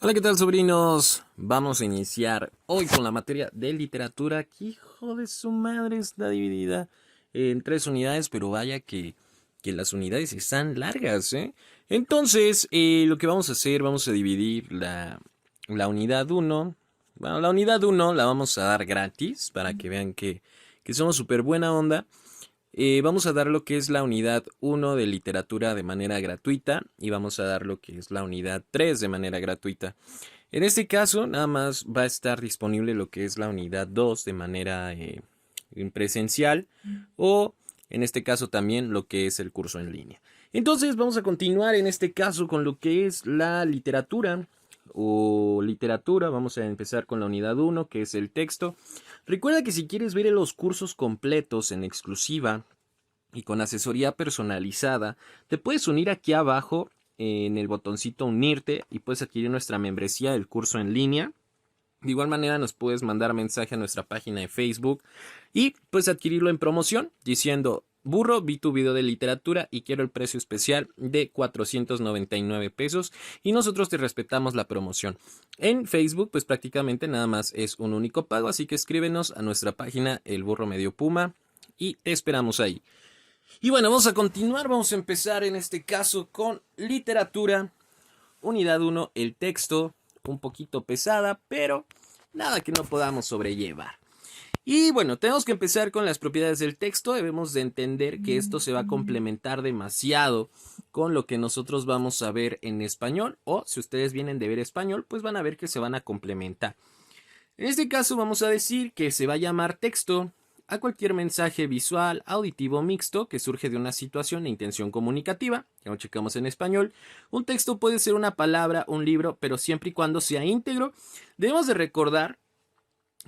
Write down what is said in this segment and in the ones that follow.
Hola, ¿qué tal, sobrinos? Vamos a iniciar hoy con la materia de literatura, que hijo de su madre está dividida en 3 unidades, pero vaya que las unidades están largas, ¿eh? Entonces, lo que vamos a hacer, vamos a dividir la unidad uno. Bueno, la unidad uno la vamos a dar gratis para que vean que somos súper buena onda. Vamos a dar lo que es la unidad uno de literatura de manera gratuita y vamos a dar lo que es la unidad 3 de manera gratuita. En este caso, nada más va a estar disponible lo que es la unidad 2 de manera presencial o en este caso también lo que es el curso en línea. Entonces vamos a continuar en este caso con lo que es la literatura o literatura. Vamos a empezar con la unidad uno, que es el texto. Recuerda que si quieres ver los cursos completos en exclusiva y con asesoría personalizada, te puedes unir aquí abajo en el botoncito unirte y puedes adquirir nuestra membresía del curso en línea. De igual manera nos puedes mandar mensaje a nuestra página de Facebook y puedes adquirirlo en promoción diciendo: Burro, vi tu video de literatura y quiero el precio especial de 499 pesos y nosotros te respetamos la promoción. En Facebook pues prácticamente nada más es un único pago, así que escríbenos a nuestra página El Burro Medio Puma y te esperamos ahí. Y bueno, vamos a continuar, vamos a empezar en este caso con literatura, unidad 1, el texto, un poquito pesada, pero nada que no podamos sobrellevar. Y bueno, tenemos que empezar con las propiedades del texto. Debemos de entender que esto se va a complementar demasiado con lo que nosotros vamos a ver en español, o si ustedes vienen de ver español, pues van a ver que se van a complementar. En este caso vamos a decir que se va a llamar texto a cualquier mensaje visual, auditivo mixto que surge de una situación e intención comunicativa. Ya lo checamos en español. Un texto puede ser una palabra, un libro, pero siempre y cuando sea íntegro. Debemos de recordar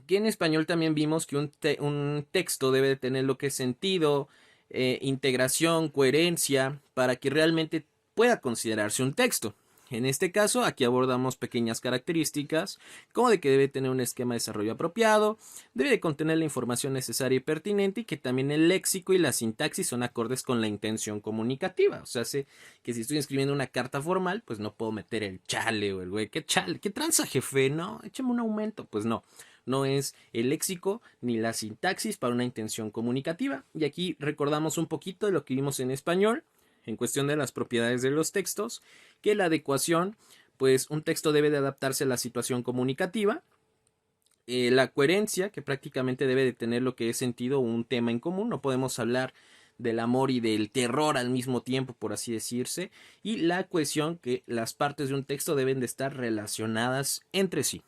que en español también vimos que un texto debe de tener lo que es sentido, integración, coherencia, para que realmente pueda considerarse un texto. En este caso, aquí abordamos pequeñas características, como de que debe tener un esquema de desarrollo apropiado, debe de contener la información necesaria y pertinente, y que también el léxico y la sintaxis son acordes con la intención comunicativa. O sea, sé que si estoy escribiendo una carta formal, pues no puedo meter el chale o el güey, ¿qué chale? ¿Qué tranza, jefe? No, échame un aumento. Pues no. No es el léxico ni la sintaxis para una intención comunicativa. Y aquí recordamos un poquito de lo que vimos en español en cuestión de las propiedades de los textos, que la adecuación, pues un texto debe de adaptarse a la situación comunicativa. La coherencia, que prácticamente debe de tener lo que es sentido o un tema en común. No podemos hablar del amor y del terror al mismo tiempo, por así decirse. Y la cohesión, que las partes de un texto deben de estar relacionadas entre sí.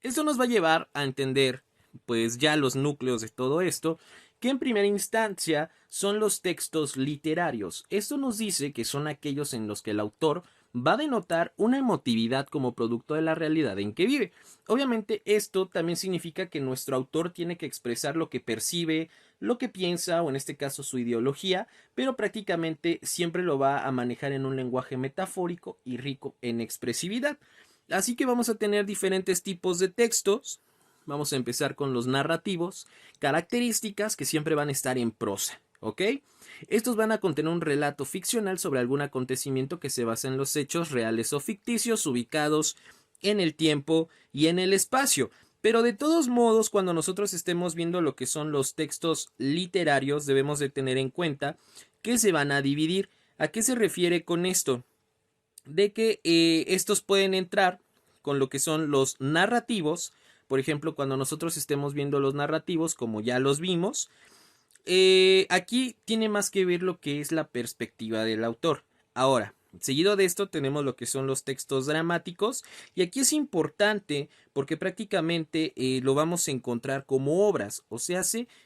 Esto nos va a llevar a entender, pues ya los núcleos de todo esto, que en primera instancia son los textos literarios. Esto nos dice que son aquellos en los que el autor va a denotar una emotividad como producto de la realidad en que vive. Obviamente esto también significa que nuestro autor tiene que expresar lo que percibe, lo que piensa, o en este caso su ideología, pero prácticamente siempre lo va a manejar en un lenguaje metafórico y rico en expresividad. Así que vamos a tener diferentes tipos de textos. Vamos a empezar con los narrativos, características que siempre van a estar en prosa, ¿ok? Estos van a contener un relato ficcional sobre algún acontecimiento que se basa en los hechos reales o ficticios ubicados en el tiempo y en el espacio. Pero de todos modos, cuando nosotros estemos viendo lo que son los textos literarios, debemos de tener en cuenta que se van a dividir. ¿A qué se refiere con esto? De que estos pueden entrar con lo que son los narrativos. Por ejemplo, cuando nosotros estemos viendo los narrativos, como ya los vimos, aquí tiene más que ver lo que es la perspectiva del autor. Ahora, seguido de esto tenemos lo que son los textos dramáticos, y aquí es importante porque prácticamente lo vamos a encontrar como obras, o sea,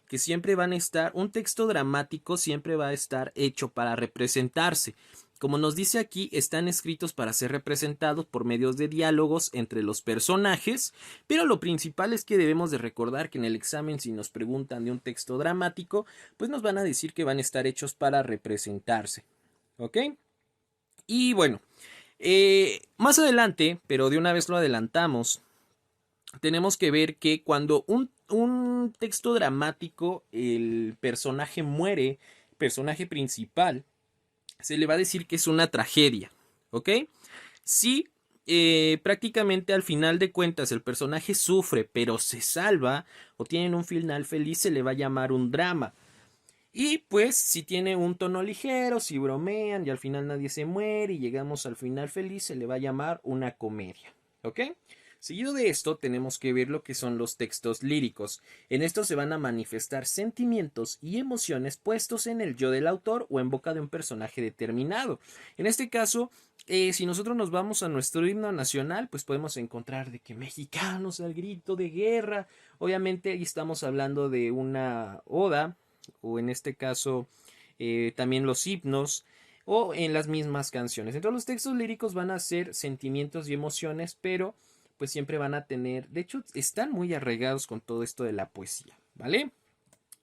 que siempre van a estar, un texto dramático siempre va a estar hecho para representarse. Como nos dice aquí, están escritos para ser representados por medios de diálogos entre los personajes, pero lo principal es que debemos de recordar que en el examen, si nos preguntan de un texto dramático, pues nos van a decir que van a estar hechos para representarse. ¿Ok? Y bueno, más adelante, pero de una vez lo adelantamos, tenemos que ver que cuando un texto dramático, el personaje muere, personaje principal, se le va a decir que es una tragedia, ¿ok? Si prácticamente al final de cuentas el personaje sufre pero se salva o tienen un final feliz, se le va a llamar un drama. Y pues si tiene un tono ligero, si bromean y al final nadie se muere y llegamos al final feliz, se le va a llamar una comedia. ¿Ok? Seguido de esto tenemos que ver lo que son los textos líricos. En estos se van a manifestar sentimientos y emociones puestos en el yo del autor o en boca de un personaje determinado. En este caso, si nosotros nos vamos a nuestro himno nacional, pues podemos encontrar de que mexicanos al grito de guerra. Obviamente ahí estamos hablando de una oda, o en este caso también los himnos, o en las mismas canciones. Entonces los textos líricos van a ser sentimientos y emociones, pero pues siempre van a tener, de hecho están muy arraigados con todo esto de la poesía, ¿vale?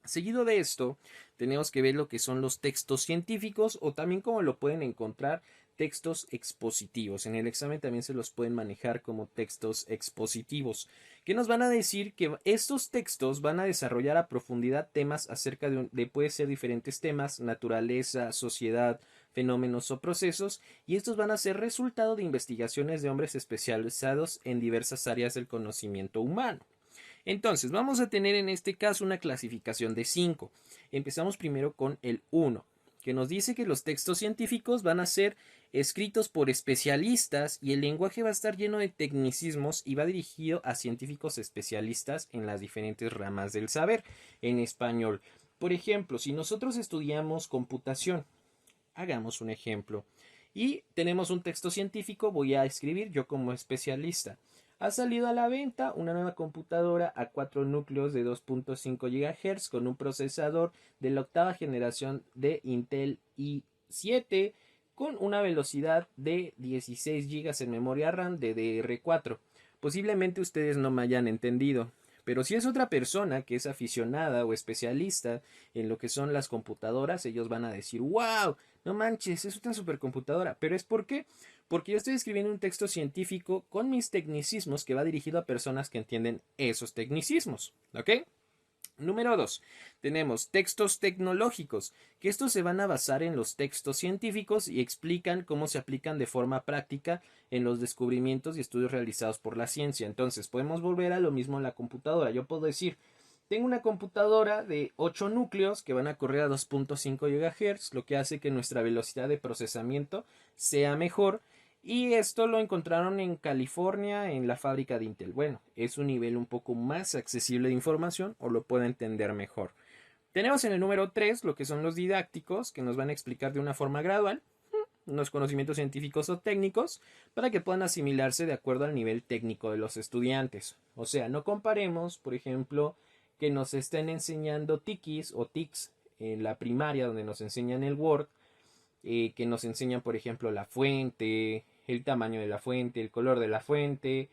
Seguido de esto, tenemos que ver lo que son los textos científicos o también como lo pueden encontrar textos expositivos. En el examen también se los pueden manejar como textos expositivos, que nos van a decir que estos textos van a desarrollar a profundidad temas acerca de puede ser diferentes temas, naturaleza, sociedad, fenómenos o procesos, y estos van a ser resultado de investigaciones de hombres especializados en diversas áreas del conocimiento humano. Entonces, vamos a tener en este caso una clasificación de 5. Empezamos primero con el 1, que nos dice que los textos científicos van a ser escritos por especialistas y el lenguaje va a estar lleno de tecnicismos y va dirigido a científicos especialistas en las diferentes ramas del saber en español. Por ejemplo, si nosotros estudiamos computación, hagamos un ejemplo, y tenemos un texto científico, voy a escribir yo como especialista. Ha salido a la venta una nueva computadora a 4 núcleos de 2.5 GHz con un procesador de la octava generación de Intel i7 con una velocidad de 16 GB en memoria RAM DDR4. Posiblemente ustedes no me hayan entendido, pero si es otra persona que es aficionada o especialista en lo que son las computadoras, ellos van a decir, wow, no manches, es una supercomputadora. Pero es porque yo estoy escribiendo un texto científico con mis tecnicismos que va dirigido a personas que entienden esos tecnicismos. ¿Ok? Número 2. Tenemos textos tecnológicos, que estos se van a basar en los textos científicos y explican cómo se aplican de forma práctica en los descubrimientos y estudios realizados por la ciencia. Entonces, podemos volver a lo mismo en la computadora. Yo puedo decir, tengo una computadora de 8 núcleos que van a correr a 2.5 GHz, lo que hace que nuestra velocidad de procesamiento sea mejor. Y esto lo encontraron en California, en la fábrica de Intel. Bueno, es un nivel un poco más accesible de información o lo puedo entender mejor. Tenemos en el número 3 lo que son los didácticos, que nos van a explicar de una forma gradual unos conocimientos científicos o técnicos para que puedan asimilarse de acuerdo al nivel técnico de los estudiantes. O sea, no comparemos, por ejemplo, que nos estén enseñando TICs o TICs en la primaria, donde nos enseñan el Word, que nos enseñan, por ejemplo, la fuente, el tamaño de la fuente, el color de la fuente,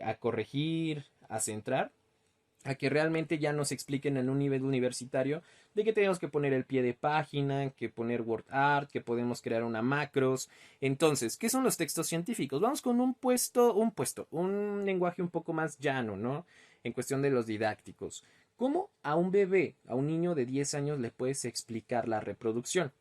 a corregir, a centrar, a que realmente ya nos expliquen en un nivel universitario de que tenemos que poner el pie de página, que poner word art, que podemos crear una macros. Entonces, ¿qué son los textos científicos? Vamos con un lenguaje un poco más llano, ¿no? En cuestión de los didácticos. ¿Cómo a un bebé, a un niño de 10 años le puedes explicar la reproducción?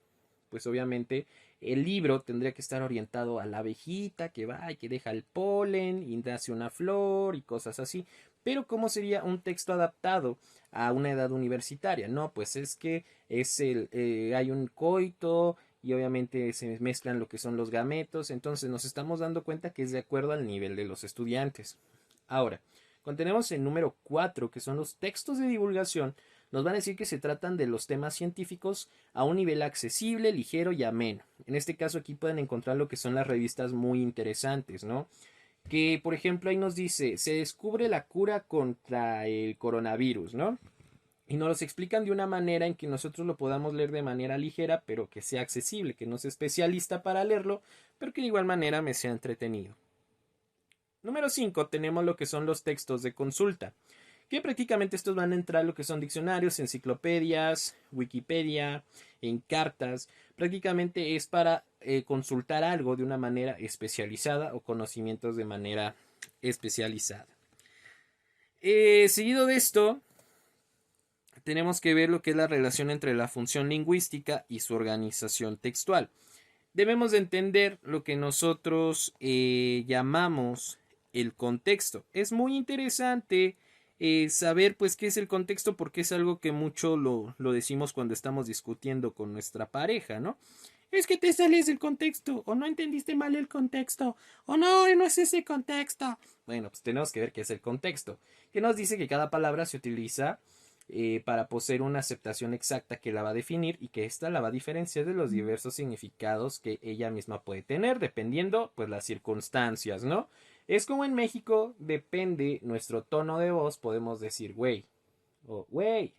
Pues obviamente el libro tendría que estar orientado a la abejita que va y que deja el polen y nace una flor y cosas así. Pero ¿cómo sería un texto adaptado a una edad universitaria? No, pues es que hay un coito y obviamente se mezclan lo que son los gametos. Entonces nos estamos dando cuenta que es de acuerdo al nivel de los estudiantes. Ahora, cuando tenemos el número 4, que son los textos de divulgación, nos van a decir que se tratan de los temas científicos a un nivel accesible, ligero y ameno. En este caso aquí pueden encontrar lo que son las revistas muy interesantes, ¿no? Que por ejemplo ahí nos dice, se descubre la cura contra el coronavirus, ¿no? Y nos los explican de una manera en que nosotros lo podamos leer de manera ligera, pero que sea accesible, que no sea especialista para leerlo, pero que de igual manera me sea entretenido. Número 5 tenemos lo que son los textos de consulta, que prácticamente estos van a entrar lo que son diccionarios, enciclopedias, Wikipedia, en cartas. Prácticamente es para consultar algo de una manera especializada o conocimientos de manera especializada. Seguido de esto, tenemos que ver lo que es la relación entre la función lingüística y su organización textual. debemos de entender lo que nosotros llamamos el contexto. Es muy interesante saber pues qué es el contexto porque es algo que mucho lo decimos cuando estamos discutiendo con nuestra pareja, ¿no? Es que te sales del contexto, o no entendiste mal el contexto, o no, no es ese contexto. Bueno, pues tenemos que ver qué es el contexto, que nos dice que cada palabra se utiliza para poseer una aceptación exacta que la va a definir y que ésta la va a diferenciar de los diversos significados que ella misma puede tener, dependiendo pues las circunstancias, ¿no? Es como en México, depende nuestro tono de voz, podemos decir güey, o güey,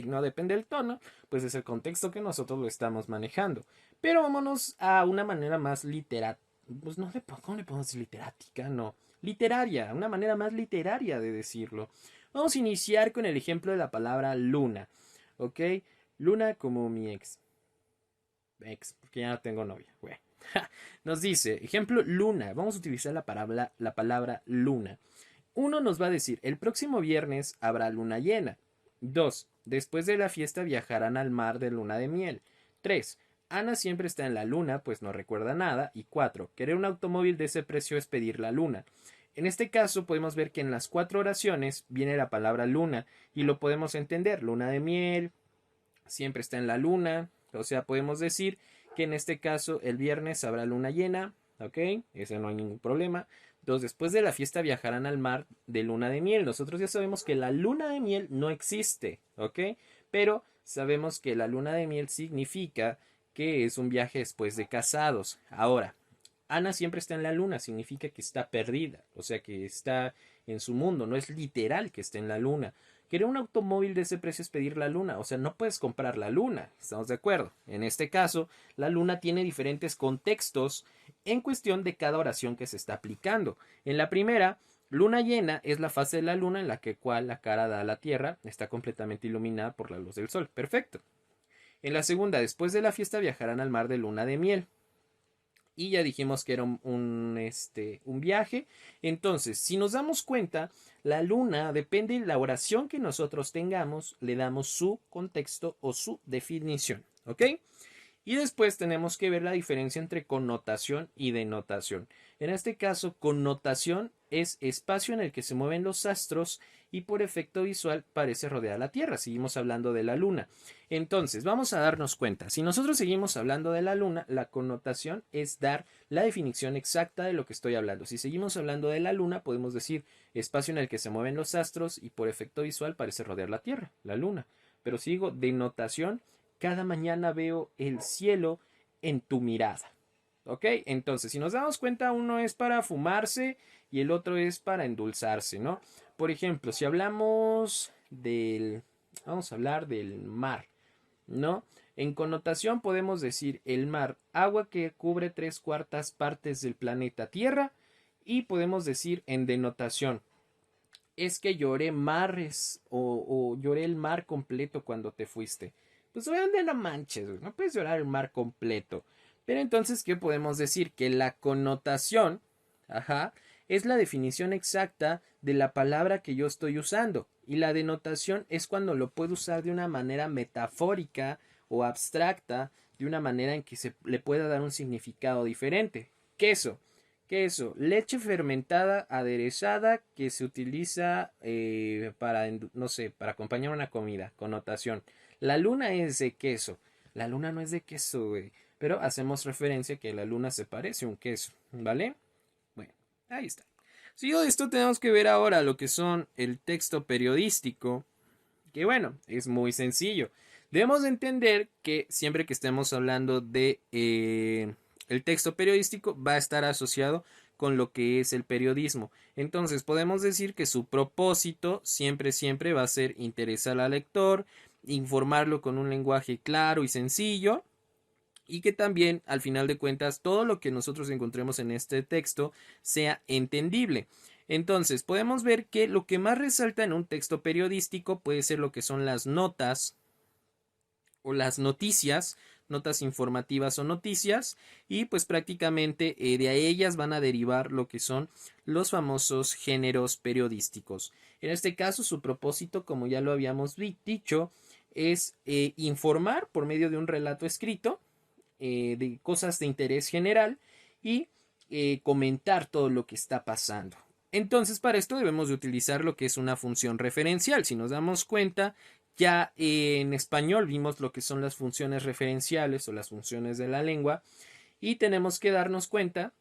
no depende del tono, pues es el contexto que nosotros lo estamos manejando. Pero vámonos a una manera más literal, pues no sé, ¿cómo le podemos decir literática? No, literaria, una manera más literaria de decirlo. Vamos a iniciar con el ejemplo de la palabra luna, ¿ok? Luna como mi porque ya no tengo novia, güey. Nos dice, ejemplo, luna, vamos a utilizar la palabra luna. Uno nos va a decir, el próximo viernes habrá luna llena. 2. Después de la fiesta viajarán al mar de luna de miel. 3. Ana siempre está en la luna, pues no recuerda nada. Y 4. Querer un automóvil de ese precio es pedir la luna. En este caso podemos ver que en las 4 oraciones viene la palabra luna y lo podemos entender. Luna de miel, siempre está en la luna. O sea, podemos decir que en este caso el viernes habrá luna llena. ¿Ok? Ese no hay ningún problema. 2. Después de la fiesta viajarán al mar de luna de miel. Nosotros ya sabemos que la luna de miel no existe, ¿ok? Pero sabemos que la luna de miel significa que es un viaje después de casados. Ahora, Ana siempre está en la luna, significa que está perdida, o sea que está en su mundo, no es literal que esté en la luna. Querer un automóvil de ese precio es pedir la luna, o sea, no puedes comprar la luna, estamos de acuerdo. En este caso, la luna tiene diferentes contextos en cuestión de cada oración que se está aplicando. En la primera, luna llena es la fase de la luna en la que cual la cara da a la tierra, está completamente iluminada por la luz del sol. Perfecto. En la segunda, después de la fiesta viajarán al mar de luna de miel. Y ya dijimos que era un viaje. Entonces, si nos damos cuenta, la luna depende de la oración que nosotros tengamos, le damos su contexto o su definición. ¿Ok? Y después tenemos que ver la diferencia entre connotación y denotación. En este caso, connotación es espacio en el que se mueven los astros y por efecto visual parece rodear la Tierra. Seguimos hablando de la Luna. Entonces, vamos a darnos cuenta. Si nosotros seguimos hablando de la Luna, la connotación es dar la definición exacta de lo que estoy hablando. Si seguimos hablando de la Luna, podemos decir espacio en el que se mueven los astros y por efecto visual parece rodear la Tierra, la Luna. Pero si digo denotación, cada mañana veo el cielo en tu mirada. ¿Ok? Entonces, si nos damos cuenta, uno es para fumarse y el otro es para endulzarse, ¿no? Por ejemplo, si hablamos del... Vamos a hablar del mar, ¿no? En connotación podemos decir el mar, agua que cubre 3/4 partes del planeta Tierra. Y podemos decir en denotación, es que lloré mares o lloré el mar completo cuando te fuiste. Pues obviamente no manches, no puedes llorar el mar completo. Pero entonces, ¿qué podemos decir? Que la connotación, ajá, es la definición exacta de la palabra que yo estoy usando. Y la denotación es cuando lo puedo usar de una manera metafórica o abstracta, de una manera en que se le pueda dar un significado diferente. Queso. Queso, leche fermentada aderezada que se utiliza para, no sé, para acompañar una comida. Connotación. La luna es de queso. La luna no es de queso, güey. Pero hacemos referencia que la luna se parece a un queso, ¿vale? Bueno, ahí está. Sigo de esto tenemos que ver ahora lo que son el texto periodístico, que bueno, es muy sencillo. Debemos de entender que siempre que estemos hablando de el texto periodístico va a estar asociado con lo que es el periodismo. Entonces podemos decir que su propósito siempre va a ser interesar al lector, informarlo con un lenguaje claro y sencillo, y que también al final de cuentas todo lo que nosotros encontremos en este texto sea entendible. Entonces podemos ver que lo que más resalta en un texto periodístico puede ser lo que son las notas o las noticias, notas informativas o noticias, y pues prácticamente de ellas van a derivar lo que son los famosos géneros periodísticos. En este caso su propósito, como ya lo habíamos dicho, es informar por medio de un relato escrito de cosas de interés general y comentar todo lo que está pasando. Entonces, para esto debemos de utilizar lo que es una función referencial. Si nos damos cuenta, ya en español vimos lo que son las funciones referenciales o las funciones de la lengua y tenemos que darnos cuenta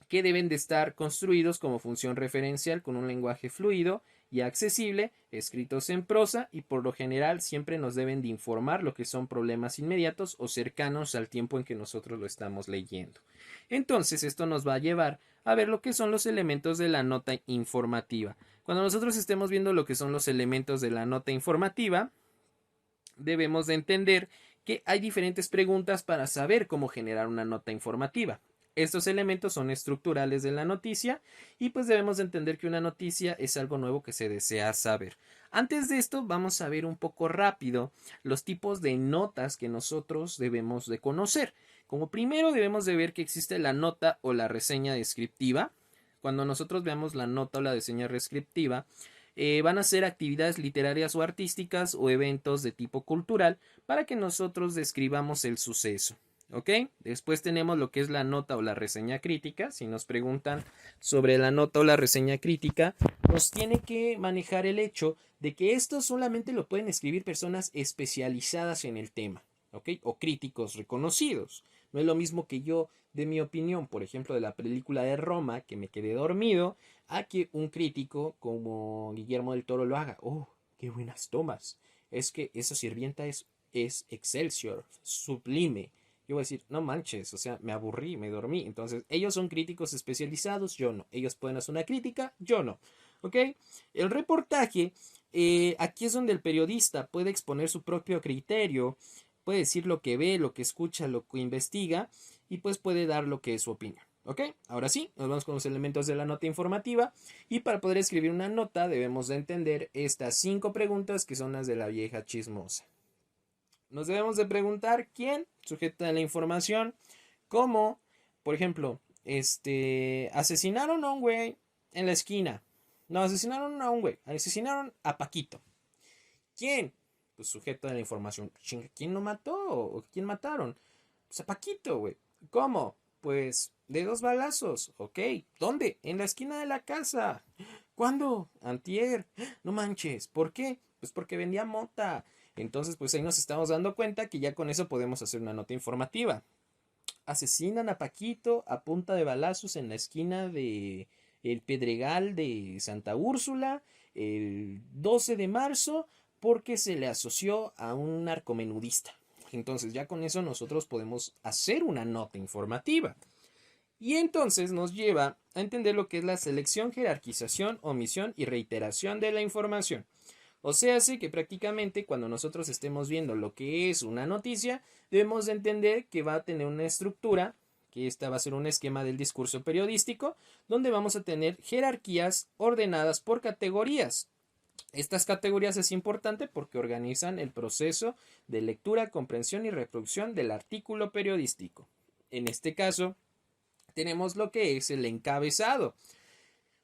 que deben de estar construidos como función referencial con un lenguaje fluido y accesible, escritos en prosa y por lo general siempre nos deben de informar lo que son problemas inmediatos o cercanos al tiempo en que nosotros lo estamos leyendo. Entonces esto nos va a llevar a ver lo que son los elementos de la nota informativa. Cuando nosotros estemos viendo lo que son los elementos de la nota informativa, debemos de entender que hay diferentes preguntas para saber cómo generar una nota informativa. Estos elementos son estructurales de la noticia y pues debemos de entender que una noticia es algo nuevo que se desea saber. Antes de esto vamos a ver un poco rápido los tipos de notas que nosotros debemos de conocer. Como primero debemos de ver que existe la nota o la reseña descriptiva. Cuando nosotros veamos la nota o la reseña descriptiva, van a ser actividades literarias o artísticas o eventos de tipo cultural para que nosotros describamos el suceso. ¿Ok? Después tenemos lo que es la nota o la reseña crítica. Si nos preguntan sobre la nota o la reseña crítica, nos tiene que manejar el hecho de que esto solamente lo pueden escribir personas especializadas en el tema, ¿ok? O críticos reconocidos. No es lo mismo que yo de mi opinión, por ejemplo, de la película de Roma, que me quedé dormido, a que un crítico como Guillermo del Toro lo haga. ¡Oh, qué buenas tomas! Es que esa sirvienta es excelsior, sublime. Yo voy a decir, no manches, o sea, me aburrí, me dormí. Entonces, ellos son críticos especializados, yo no. Ellos pueden hacer una crítica, yo no. ¿Ok? El reportaje, aquí es donde el periodista puede exponer su propio criterio, puede decir lo que ve, lo que escucha, lo que investiga y pues puede dar lo que es su opinión. ¿Ok? Ahora sí, nos vamos con los elementos de la nota informativa y para poder escribir una nota debemos de entender estas 5 preguntas que son las de la vieja chismosa. Nos debemos de preguntar quién sujeta la información, cómo, por ejemplo, asesinaron a un güey en la esquina. No, asesinaron a un güey, asesinaron a Paquito. ¿Quién? Pues sujeto de la información. ¿Quién lo mató? ¿O quién mataron? Pues a Paquito, güey. ¿Cómo? Pues de 2 balazos. Ok. ¿Dónde? En la esquina de la casa. ¿Cuándo? Antier. No manches. ¿Por qué? Pues porque vendía mota. Entonces, pues ahí nos estamos dando cuenta que ya con eso podemos hacer una nota informativa. Asesinan a Paquito a punta de balazos en la esquina de el Pedregal de Santa Úrsula el 12 de marzo porque se le asoció a un narcomenudista. Entonces ya con eso nosotros podemos hacer una nota informativa. Y entonces nos lleva a entender lo que es la selección, jerarquización, omisión y reiteración de la información. O sea, sí que prácticamente cuando nosotros estemos viendo lo que es una noticia, debemos de entender que va a tener una estructura, que esta va a ser un esquema del discurso periodístico, donde vamos a tener jerarquías ordenadas por categorías. Estas categorías es importante porque organizan el proceso de lectura, comprensión y reproducción del artículo periodístico. En este caso, tenemos lo que es el encabezado,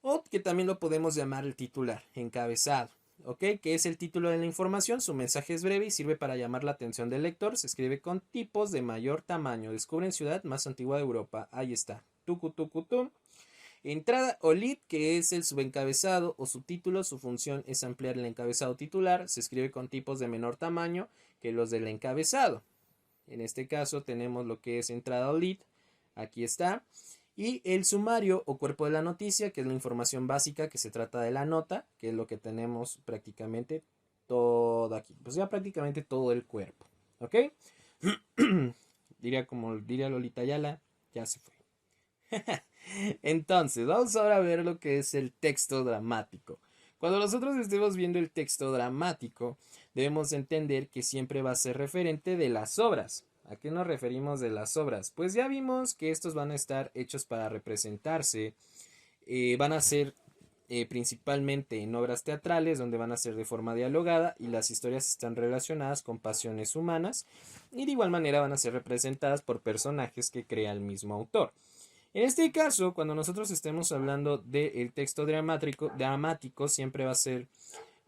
o que también lo podemos llamar el titular, encabezado. ¿Ok? Que es el título de la información, su mensaje es breve y sirve para llamar la atención del lector, se escribe con tipos de mayor tamaño, descubren ciudad más antigua de Europa, ahí está, tucu tucu tum. Entrada o lead, que es el subencabezado o subtítulo, su función es ampliar el encabezado titular, se escribe con tipos de menor tamaño que los del encabezado. En este caso tenemos lo que es entrada o lead, aquí está. Y el sumario o cuerpo de la noticia, que es la información básica que se trata de la nota, que es lo que tenemos prácticamente todo aquí. Pues ya prácticamente todo el cuerpo. ¿Ok? diría Lolita Ayala, ya se fue. Entonces, vamos ahora a ver lo que es el texto dramático. Cuando nosotros estemos viendo el texto dramático, debemos entender que siempre va a ser referente de las obras. ¿A qué nos referimos de las obras? Pues ya vimos que estos van a estar hechos para representarse, van a ser principalmente en obras teatrales donde van a ser de forma dialogada y las historias están relacionadas con pasiones humanas y de igual manera van a ser representadas por personajes que crea el mismo autor. En este caso, cuando nosotros estemos hablando del texto dramático siempre va a ser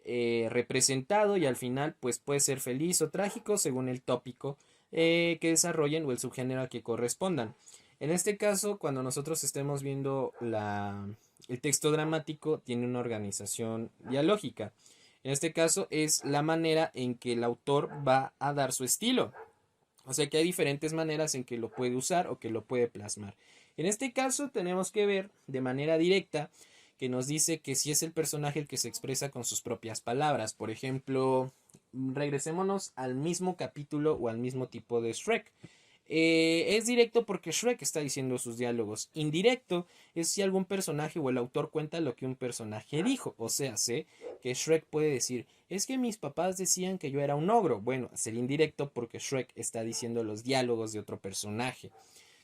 representado y al final pues puede ser feliz o trágico según el tópico que desarrollen o el subgénero al que correspondan. En este caso, cuando nosotros estemos viendo el texto dramático, tiene una organización dialógica. En este caso es la manera en que el autor va a dar su estilo. O sea que hay diferentes maneras en que lo puede usar o que lo puede plasmar. En este caso tenemos que ver de manera directa que nos dice que si es el personaje el que se expresa con sus propias palabras. Por ejemplo, regresémonos al mismo capítulo o al mismo tipo de Shrek. Es directo porque Shrek está diciendo sus diálogos. Indirecto es si algún personaje o el autor cuenta lo que un personaje dijo. O sea, sé que Shrek puede decir, es que mis papás decían que yo era un ogro. Bueno, sería indirecto porque Shrek está diciendo los diálogos de otro personaje.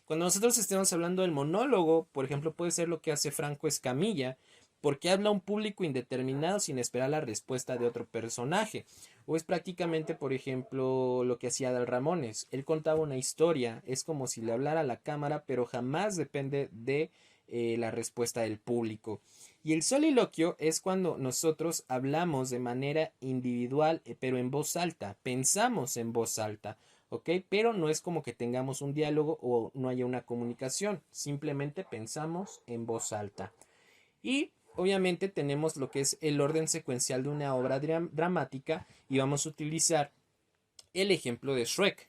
Cuando nosotros estemos hablando del monólogo, por ejemplo, puede ser lo que hace Franco Escamilla, porque habla a un público indeterminado sin esperar la respuesta de otro personaje. O es prácticamente, por ejemplo, lo que hacía Adal Ramones. Él contaba una historia, es como si le hablara a la cámara, pero jamás depende de la respuesta del público. Y el soliloquio es cuando nosotros hablamos de manera individual, pero en voz alta, pensamos en voz alta. ¿Ok? Pero no es como que tengamos un diálogo o no haya una comunicación, simplemente pensamos en voz alta. Y obviamente tenemos lo que es el orden secuencial de una obra dramática y vamos a utilizar el ejemplo de Shrek.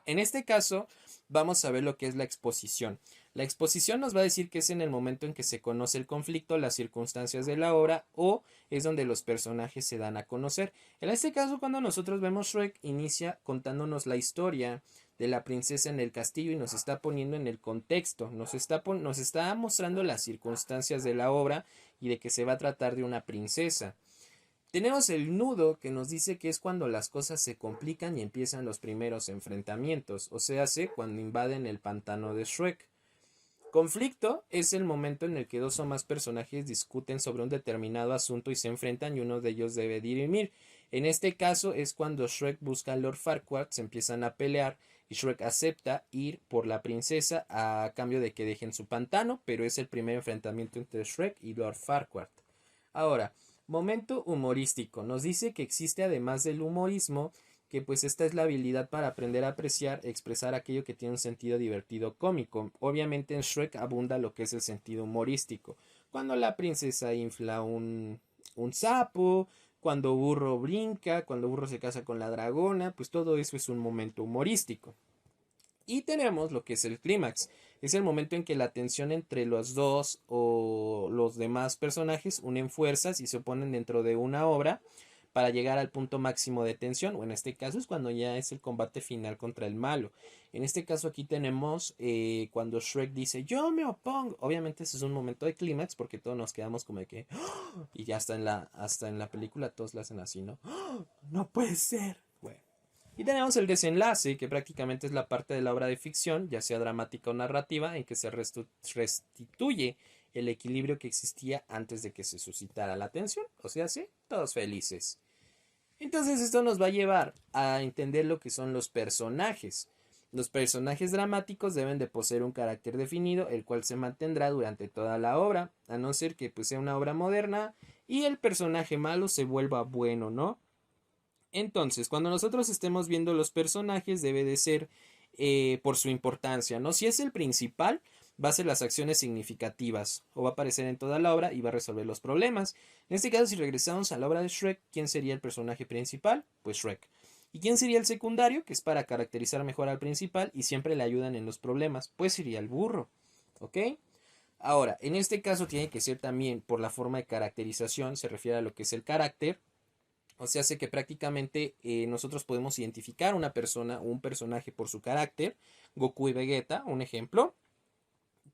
En este caso vamos a ver lo que es la exposición. La exposición nos va a decir que es en el momento en que se conoce el conflicto, las circunstancias de la obra o es donde los personajes se dan a conocer. En este caso, cuando nosotros vemos Shrek, inicia contándonos la historia de la princesa en el castillo y nos está poniendo en el contexto, nos está mostrando las circunstancias de la obra y de que se va a tratar de una princesa. Tenemos el nudo que nos dice que es cuando las cosas se complican y empiezan los primeros enfrentamientos, o sea, cuando invaden el pantano de Shrek. Conflicto es el momento en el que dos o más personajes discuten sobre un determinado asunto y se enfrentan y uno de ellos debe dirimir. En este caso es cuando Shrek busca a Lord Farquaad, se empiezan a pelear y Shrek acepta ir por la princesa a cambio de que dejen su pantano, pero es el primer enfrentamiento entre Shrek y Lord Farquaad. Ahora, momento humorístico. Nos dice que existe además del humorismo que pues esta es la habilidad para aprender a apreciar, expresar aquello que tiene un sentido divertido cómico. Obviamente en Shrek abunda lo que es el sentido humorístico. Cuando la princesa infla un sapo, cuando Burro brinca, cuando Burro se casa con la dragona, pues todo eso es un momento humorístico. Y tenemos lo que es el clímax. Es el momento en que la tensión entre los dos o los demás personajes unen fuerzas y se oponen dentro de una obra para llegar al punto máximo de tensión, o en este caso es cuando ya es el combate final contra el malo. En este caso aquí tenemos cuando Shrek dice yo me opongo. Obviamente ese es un momento de clímax porque todos nos quedamos como de que ¡oh! Y ya hasta en la película todos lo hacen así, ¿no? ¡Oh! No puede ser. Bueno. Y tenemos el desenlace, que prácticamente es la parte de la obra de ficción, ya sea dramática o narrativa, en que se restituye el equilibrio que existía antes de que se suscitara la tensión. O sea, sí, todos felices. Entonces esto nos va a llevar a entender lo que son los personajes. Los personajes dramáticos deben de poseer un carácter definido, el cual se mantendrá durante toda la obra, a no ser que pues, sea una obra moderna y el personaje malo se vuelva bueno, ¿no? Entonces, cuando nosotros estemos viendo los personajes, debe de ser por su importancia, ¿no? Si es el principal, va a ser las acciones significativas o va a aparecer en toda la obra y va a resolver los problemas. En este caso, si regresamos a la obra de Shrek, ¿quién sería el personaje principal? Pues Shrek. ¿Y quién sería el secundario? Que es para caracterizar mejor al principal y siempre le ayudan en los problemas. Pues sería el burro. ¿Ok? Ahora, en este caso tiene que ser también por la forma de caracterización, se refiere a lo que es el carácter. O sea, hace que prácticamente nosotros podemos identificar una persona o un personaje por su carácter. Goku y Vegeta, un ejemplo.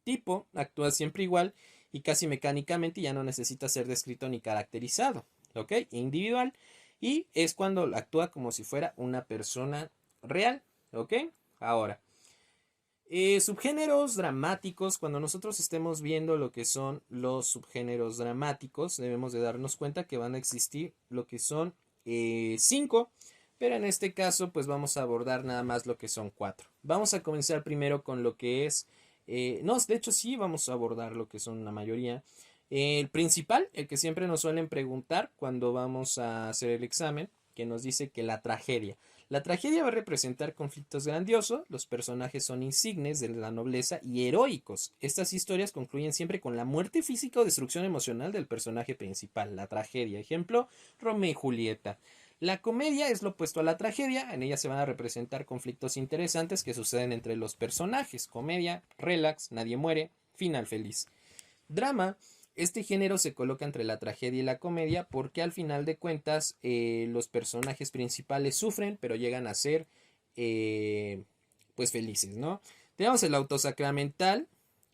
Tipo, actúa siempre igual y casi mecánicamente ya no necesita ser descrito ni caracterizado. ¿Ok? Individual. Y es cuando actúa como si fuera una persona real. ¿Ok? Ahora, subgéneros dramáticos. Cuando nosotros estemos viendo lo que son los subgéneros dramáticos, debemos de darnos cuenta que van a existir lo que son 5, pero en este caso pues vamos a abordar nada más lo que son 4. Vamos a comenzar primero con lo que es, no, de hecho sí vamos a abordar lo que son la mayoría. El principal, el que siempre nos suelen preguntar cuando vamos a hacer el examen, que nos dice que la tragedia. La tragedia va a representar conflictos grandiosos, los personajes son insignes de la nobleza y heroicos. Estas historias concluyen siempre con la muerte física o destrucción emocional del personaje principal, la tragedia. Ejemplo, Romeo y Julieta. La comedia es lo opuesto a la tragedia, en ella se van a representar conflictos interesantes que suceden entre los personajes. Comedia, relax, nadie muere, final feliz. Drama, este género se coloca entre la tragedia y la comedia porque al final de cuentas los personajes principales sufren pero llegan a ser pues felices, ¿no? Tenemos el autosacramental,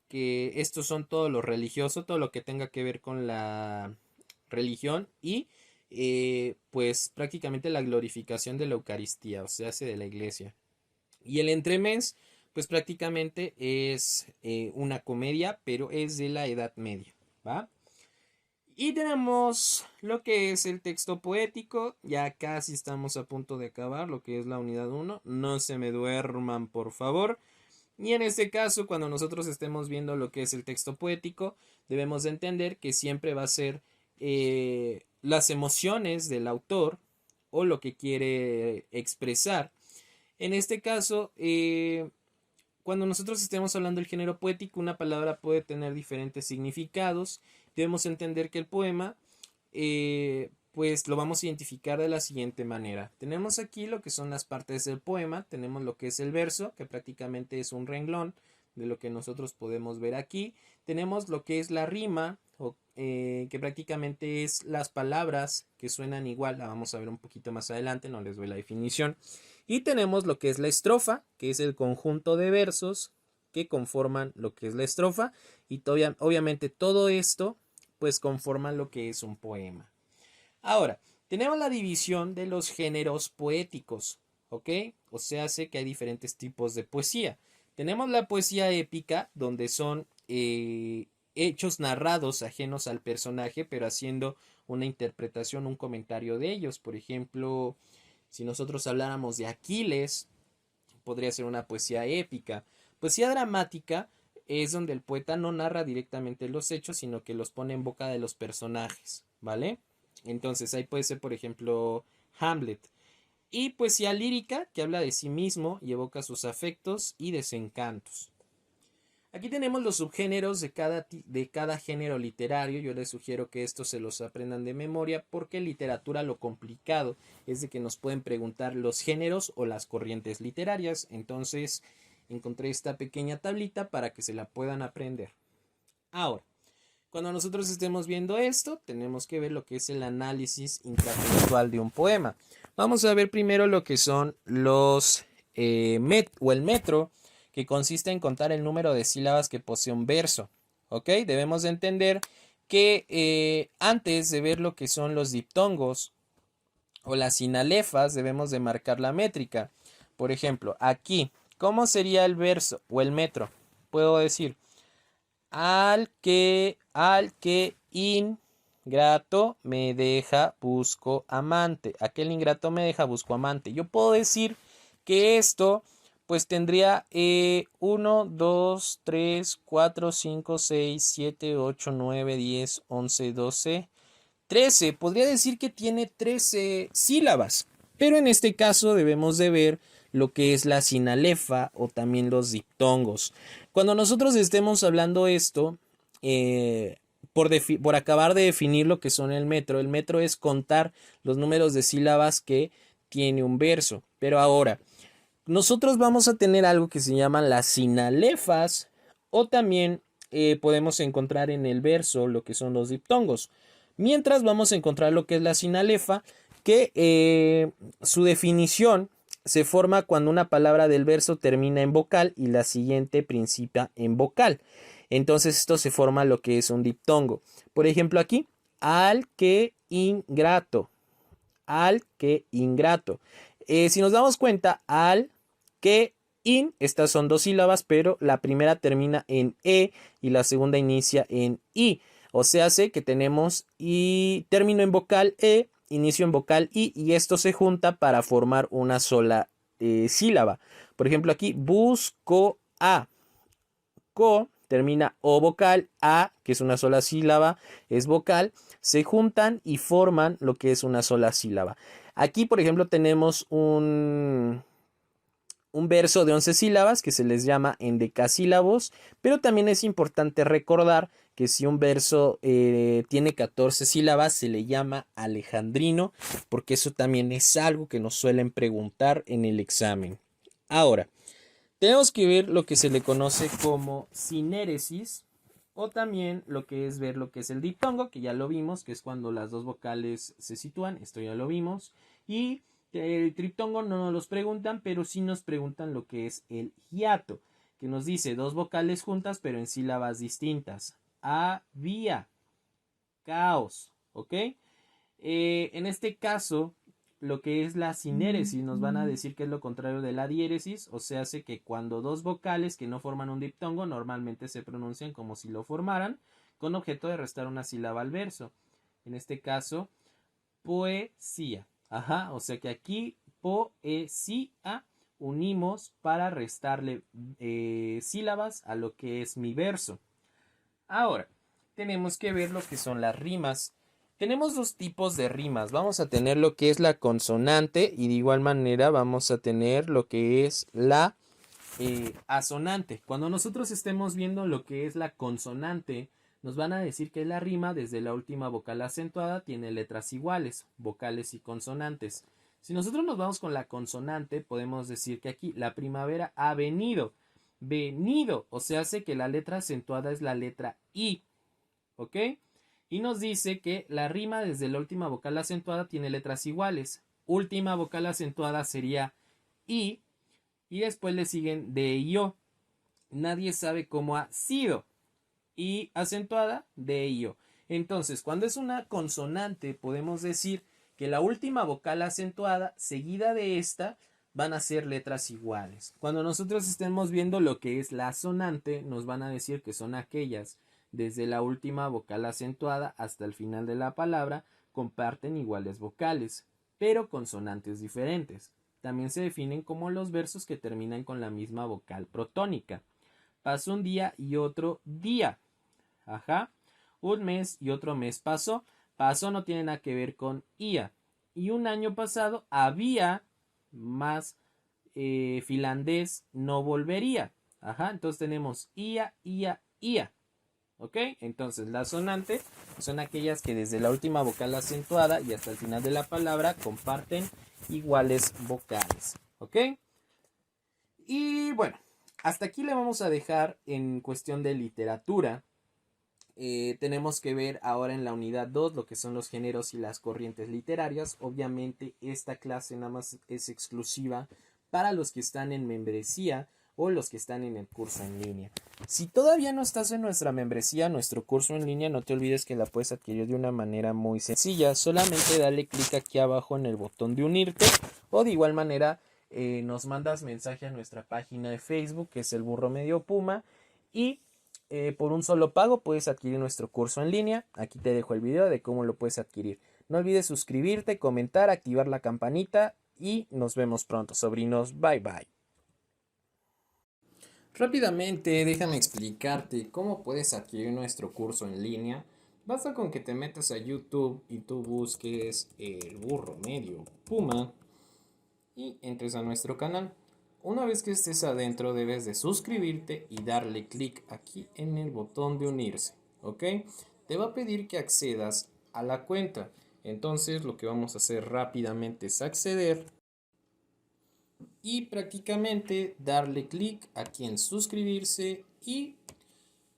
que estos son todo lo religioso, todo lo que tenga que ver con la religión y pues prácticamente la glorificación de la Eucaristía, o sea, de la iglesia. Y el entremés, pues prácticamente es una comedia, pero es de la Edad Media, ¿va? Y tenemos lo que es el texto poético, ya casi estamos a punto de acabar lo que es la unidad 1, no se me duerman por favor. Y en este caso, cuando nosotros estemos viendo lo que es el texto poético, debemos de entender que siempre va a ser las emociones del autor o lo que quiere expresar. En este caso, cuando nosotros estemos hablando del género poético, una palabra puede tener diferentes significados. Debemos entender que el poema, pues lo vamos a identificar de la siguiente manera. Tenemos aquí lo que son las partes del poema, tenemos lo que es el verso, que prácticamente es un renglón de lo que nosotros podemos ver aquí. Tenemos lo que es la rima, que prácticamente es las palabras que suenan igual, la vamos a ver un poquito más adelante, no les doy la definición. Y tenemos lo que es la estrofa, que es el conjunto de versos que conforman lo que es la estrofa, y obviamente todo esto pues conforman lo que es un poema. Ahora, tenemos la división de los géneros poéticos, ¿ok? O sea, hace que hay diferentes tipos de poesía. Tenemos la poesía épica, donde son hechos narrados ajenos al personaje, pero haciendo una interpretación, un comentario de ellos. Por ejemplo, si nosotros habláramos de Aquiles, podría ser una poesía épica. Poesía dramática es donde el poeta no narra directamente los hechos, sino que los pone en boca de los personajes, ¿vale? Entonces ahí puede ser, por ejemplo, Hamlet. Y poesía lírica, que habla de sí mismo y evoca sus afectos y desencantos. Aquí tenemos los subgéneros de cada género literario. Yo les sugiero que estos se los aprendan de memoria porque en literatura lo complicado es de que nos pueden preguntar los géneros o las corrientes literarias. Entonces encontré esta pequeña tablita para que se la puedan aprender. Ahora, cuando nosotros estemos viendo esto, tenemos que ver lo que es el análisis intratextual de un poema. Vamos a ver primero lo que son los el metro, que consiste en contar el número de sílabas que posee un verso. ¿Ok? Debemos de entender que antes de ver lo que son los diptongos o las sinalefas, debemos de marcar la métrica. Por ejemplo, aquí, ¿cómo sería el verso o el metro? Puedo decir, al que ingrato me deja, busco amante. Aquel ingrato me deja, busco amante. Yo puedo decir que esto pues tendría 1, 2, 3, 4, 5, 6, 7, 8, 9, 10, 11, 12, 13. Podría decir que tiene 13 sílabas. Pero en este caso debemos de ver lo que es la sinalefa o también los diptongos. Cuando nosotros estemos hablando esto, por acabar de definir lo que son el metro es contar los números de sílabas que tiene un verso. Pero ahora, nosotros vamos a tener algo que se llaman las sinalefas o también podemos encontrar en el verso lo que son los diptongos. Mientras vamos a encontrar lo que es la sinalefa, que su definición se forma cuando una palabra del verso termina en vocal y la siguiente principia en vocal. Entonces esto se forma lo que es un diptongo. Por ejemplo aquí, al que ingrato. Al que ingrato. Si nos damos cuenta, al que in, estas son dos sílabas, pero la primera termina en e y la segunda inicia en i. O sea, hace que tenemos y término en vocal e, inicio en vocal i, y esto se junta para formar una sola sílaba. Por ejemplo, aquí busco a. Co termina O vocal, A, que es una sola sílaba, es vocal, se juntan y forman lo que es una sola sílaba. Aquí, por ejemplo, tenemos un verso de 11 sílabas que se les llama endecasílabos, pero también es importante recordar que si un verso tiene 14 sílabas se le llama alejandrino, porque eso también es algo que nos suelen preguntar en el examen. Ahora, tenemos que ver lo que se le conoce como sinéresis, o también lo que es ver lo que es el diptongo, que ya lo vimos, que es cuando las dos vocales se sitúan, esto ya lo vimos, y el triptongo no nos los preguntan, pero sí nos preguntan lo que es el hiato, que nos dice dos vocales juntas, pero en sílabas distintas. Había, caos, ¿ok? En este caso, lo que es la sinéresis, nos van a decir que es lo contrario de la diéresis, o sea, hace que cuando dos vocales que no forman un diptongo normalmente se pronuncian como si lo formaran, con objeto de restar una sílaba al verso. En este caso, poesía. Ajá, o sea que aquí poesía unimos para restarle sílabas a lo que es mi verso. Ahora, tenemos que ver lo que son las rimas. Tenemos dos tipos de rimas. Vamos a tener lo que es la consonante y de igual manera vamos a tener lo que es la asonante. Cuando nosotros estemos viendo lo que es la consonante, nos van a decir que la rima desde la última vocal acentuada tiene letras iguales, vocales y consonantes. Si nosotros nos vamos con la consonante, podemos decir que aquí la primavera ha venido. Venido, o sea, hace que la letra acentuada es la letra I, ¿ok? Y nos dice que la rima desde la última vocal acentuada tiene letras iguales. Última vocal acentuada sería I y después le siguen de y o. Nadie sabe cómo ha sido. Y acentuada de y o. Entonces, cuando es una consonante, podemos decir que la última vocal acentuada seguida de esta van a ser letras iguales. Cuando nosotros estemos viendo lo que es la sonante, nos van a decir que son aquellas desde la última vocal acentuada hasta el final de la palabra comparten iguales vocales, pero consonantes diferentes. También se definen como los versos que terminan con la misma vocal protónica. Pasó un día y otro día. Ajá. Un mes y otro mes pasó. Pasó no tiene nada que ver con ia. Y un año pasado había más finlandés no volvería. Ajá. Entonces tenemos ia, ia, ia. ¿Ok? Entonces las sonantes son aquellas que desde la última vocal acentuada y hasta el final de la palabra comparten iguales vocales. ¿Ok? Y bueno, hasta aquí le vamos a dejar en cuestión de literatura. Tenemos que ver ahora en la unidad 2 lo que son los géneros y las corrientes literarias. Obviamente esta clase nada más es exclusiva para los que están en membresía o los que están en el curso en línea. Si todavía no estás en nuestra membresía, nuestro curso en línea, no te olvides que la puedes adquirir de una manera muy sencilla. Solamente dale clic aquí abajo en el botón de unirte o de igual manera nos mandas mensaje a nuestra página de Facebook que es el Burro Medio Puma y por un solo pago puedes adquirir nuestro curso en línea. Aquí te dejo el video de cómo lo puedes adquirir. No olvides suscribirte, comentar, activar la campanita y nos vemos pronto, sobrinos. Bye bye. Rápidamente, déjame explicarte cómo puedes adquirir nuestro curso en línea. Basta con que te metas a YouTube y tú busques el Burro Medio Puma y entres a nuestro canal. Una vez que estés adentro debes de suscribirte y darle clic aquí en el botón de unirse, ¿ok? Te va a pedir que accedas a la cuenta. Entonces lo que vamos a hacer rápidamente es acceder y prácticamente darle clic aquí en suscribirse y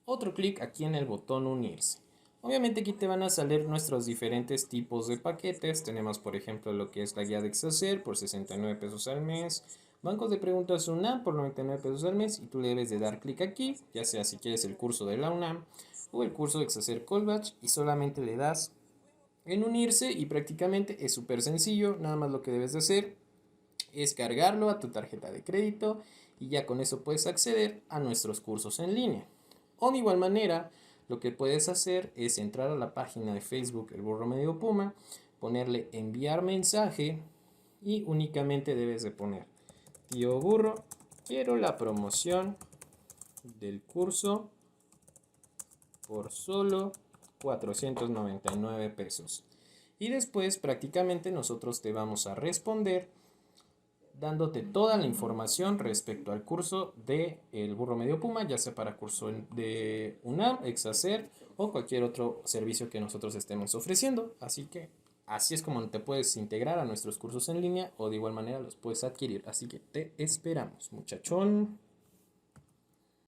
otro clic aquí en el botón unirse. Obviamente aquí te van a salir nuestros diferentes tipos de paquetes. Tenemos por ejemplo lo que es la guía de Exacer por 69 pesos al mes. Bancos de preguntas UNAM por 99 pesos al mes y tú le debes de dar clic aquí, ya sea si quieres el curso de la UNAM o el curso de Exacer Colbatch y solamente le das en unirse y prácticamente es súper sencillo. Nada más lo que debes de hacer es cargarlo a tu tarjeta de crédito y ya con eso puedes acceder a nuestros cursos en línea. O de igual manera, lo que puedes hacer es entrar a la página de Facebook El Burro Medio Puma, ponerle enviar mensaje y únicamente debes de poner: tío burro, quiero la promoción del curso por solo 499 pesos. Y después prácticamente nosotros te vamos a responder dándote toda la información respecto al curso de El Burro Medio Puma, ya sea para curso de UNAM, Exacer o cualquier otro servicio que nosotros estemos ofreciendo. Así que así es como te puedes integrar a nuestros cursos en línea o de igual manera los puedes adquirir. Así que te esperamos, muchachón.